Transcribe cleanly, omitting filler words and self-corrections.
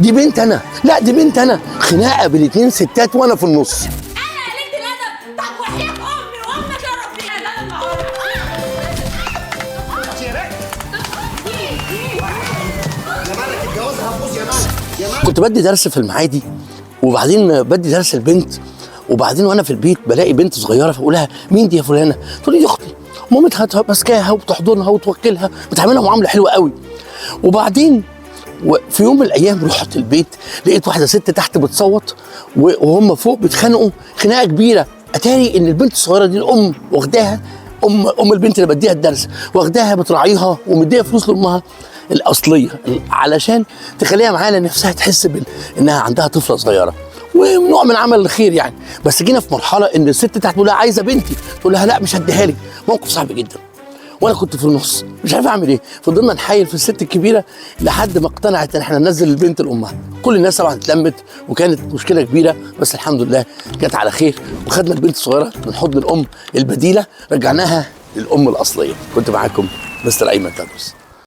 دي بنت انا، لا دي بنت انا، خناقه بين اتنين ستات وانا في النص. انا قلت الادب. طب وحياة امي وامك يا ربي انا كنت بدي درس في المعادي، وبعدين بدي درس البنت، وبعدين وانا في البيت بلاقي بنت صغيره فاقول لها مين دي يا فلانه؟ تقول لي دي اختي. مامتها ماسكاها وبتحضنها وتوكلها، بتعملها معامله حلوه قوي. وبعدين وفي يوم من الايام رحت البيت لقيت واحده ست تحت بتصوت وهم فوق بيتخانقوا خناقه كبيره. اتاري ان البنت الصغيره دي الام واخداها، ام البنت اللي بديها الدرس واخداها بتراعيها ومديها فلوس لامها الاصليه علشان تخليها معاها لان نفسها تحس انها عندها طفله صغيره، ونوع من عمل الخير يعني. بس جينا في مرحله ان الست تحت تقول لها عايزه بنتي، تقول لها لا مش هديها لك. موقف صعب جدا وانا كنت في النص مش عارف اعمل ايه. فضلنا نحايل في الست الكبيره لحد ما اقتنعت ان احنا ننزل البنت لامها. كل الناس طبعا اتلمت وكانت مشكله كبيره، بس الحمد لله جت على خير وخدنا البنت الصغيره من حضن الام البديله رجعناها للام الاصليه. كنت معاكم مستر ايمن تدرس.